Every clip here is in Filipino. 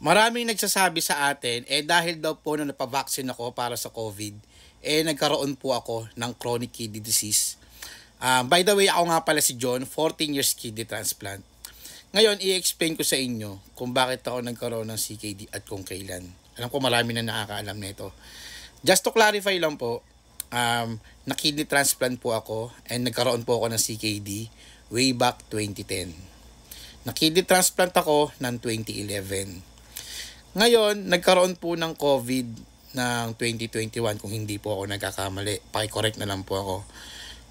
Maraming nagsasabi sa atin, dahil daw po nung napabaksin ako para sa COVID, nagkaroon po ako ng chronic kidney disease. By the way, ako nga pala si John, 14 years kidney transplant. Ngayon, i-explain ko sa inyo kung bakit ako nagkaroon ng CKD at kung kailan. Alam ko marami na nakakaalam nito. Just to clarify lang po, na kidney transplant po ako and nagkaroon po ako ng CKD way back 2010. Na kidney transplant ako ng 2011. Ngayon, nagkaroon po ng COVID ng 2021 kung hindi po ako nagkakamali. Paki-correct na lang po ako.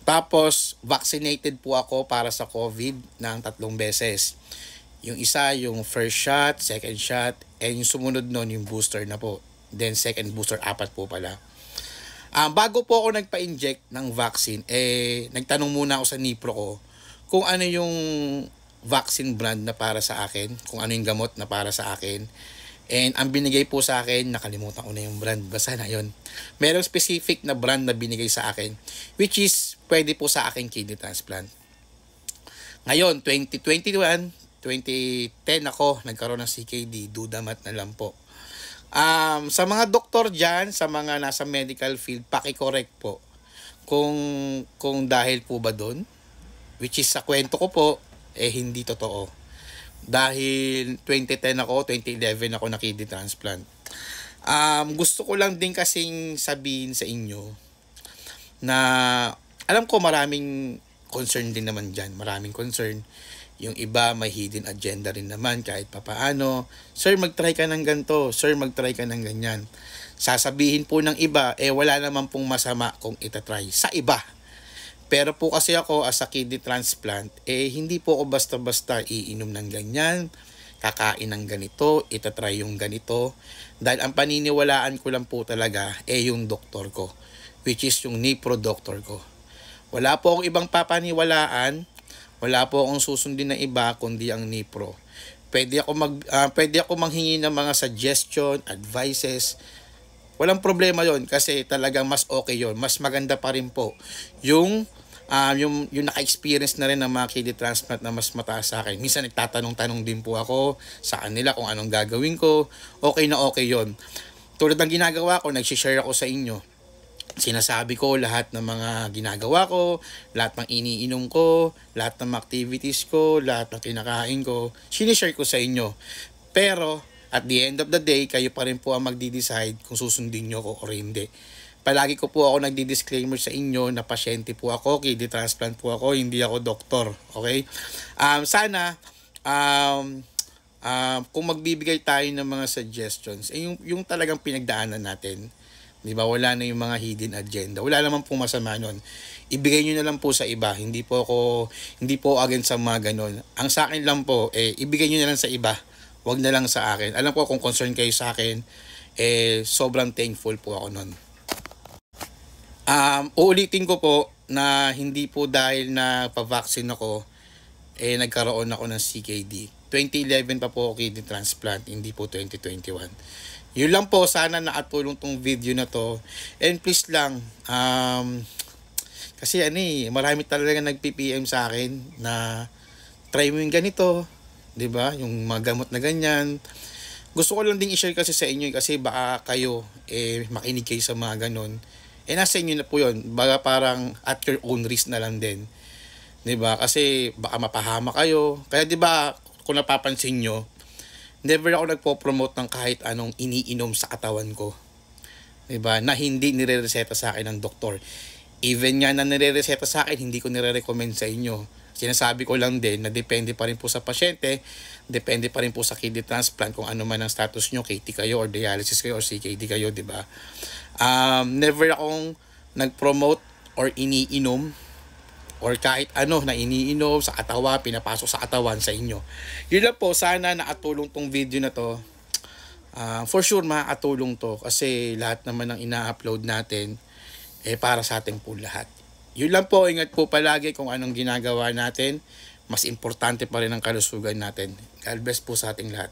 Tapos, vaccinated po ako para sa COVID ng 3 beses. Yung isa, yung first shot, second shot, and yung sumunod nun, yung booster na po. Then, second booster, 4 po pala. Bago po ako nagpa-inject ng vaccine, nagtanong muna ako sa Nipro ko kung ano yung vaccine brand na para sa akin, kung ano yung gamot na para sa akin. And ang binigay po sa akin, nakalimutan ko na yung brand. Basta na yun. Merong specific na brand na binigay sa akin, which is pwede po sa akin kidney transplant. Ngayon, 2021, 2010 ako, nagkaroon ng CKD, dudamat na lang po. Sa mga doktor dyan, sa mga nasa medical field, paki-correct po kung dahil po ba doon, which is sa kwento ko po, hindi totoo. Dahil 2010 ako, 2011 ako na kidney transplant. Gusto ko lang din kasing sabihin sa inyo na alam ko maraming concern din naman dyan. Maraming concern. Yung iba may hidden agenda rin naman kahit papaano. Sir, mag-try ka ng ganito. Sir, mag-try ka ng ganyan. Sasabihin po ng iba, wala naman pong masama kung itatry sa iba. Pero po kasi ako as a kidney transplant, hindi po ako basta-basta iinom ng ganyan, kakain ng ganito, itatry yung ganito. Dahil ang paniniwalaan ko lang po talaga yung doktor ko, which is yung Nipro doctor ko. Wala po akong ibang papaniwalaan, wala po akong susundin ng iba kundi ang Nipro. Pwede ako manghingi ng mga suggestion, advices. Walang problema yon kasi talagang mas okay yon. Mas maganda pa rin po yung naka-experience na rin ng mga kidney transplant na mas mataas sa akin. Minsan nagtatanong-tanong din po ako sa kanila kung anong gagawin ko. Okay na okay yon. Tulad ng ginagawa ko, nag-share ako sa inyo. Sinasabi ko lahat ng mga ginagawa ko, lahat ng iniinom ko, lahat ng activities ko, lahat ng kinakain ko. Sinishare ko sa inyo. Pero at the end of the day, kayo pa rin po ang magdi-decide kung susundin nyo ko o hindi. Palagi ko po ako nagdi-disclaimer sa inyo na pasyente po ako, kidney transplant po ako, hindi ako doktor. Okay? Sana, kung magbibigay tayo ng mga suggestions, yung talagang pinagdaanan natin, di ba? Wala na yung mga hidden agenda. Wala naman pong masama nun. Ibigay nyo na lang po sa iba. Hindi po against sa mga ganun. Ang sa akin lang po, ibigay nyo na lang sa iba. Wag na lang sa akin. Alam ko kung concern kayo sa akin, sobrang thankful po ako nun. Uulitin ko po na hindi po dahil na pa-vaccine ako, nagkaroon ako ng CKD. 2011 pa po ako kidney transplant, hindi po 2021. Yun lang po, sana nakatulong tong video na to. And please lang, kasi marami talaga nag-PPM sa akin na try mo yung ganito, 'di ba? Yung mga gamot na ganyan. Gusto ko lang ding i-share kasi sa inyo kasi baka kayo makinig kayo sa mga ganon. Nasa inyo na po yun. Baga parang at your own risk na lang din. 'Di ba? Kasi baka mapahama kayo. Kaya 'di ba, kung napapansin nyo, never ako nagpo-promote ng kahit anong iniinom sa katawan ko. 'Di ba? Na hindi nire-reseta sa akin ng doktor. Even nga na nire-reseta sa akin, hindi ko nire-recommend sa inyo. Sinasabi ko lang din na depende pa rin po sa pasyente, depende pa rin po sa kidney transplant kung ano man ang status nyo, KT kayo or dialysis kayo or CKD kayo, 'di ba? Never akong nag-promote or iniinom or kahit ano na iniinom sa katawan, pinapasok sa katawan sa inyo. Yun lang po, sana nakatulong tong video na to. For sure makakatulong to kasi lahat naman ng ina-upload natin para sa ating po lahat. Yun lang po, ingat po palagi kung anong ginagawa natin. Mas importante pa rin ang kalusugan natin. God bless po sa ating lahat.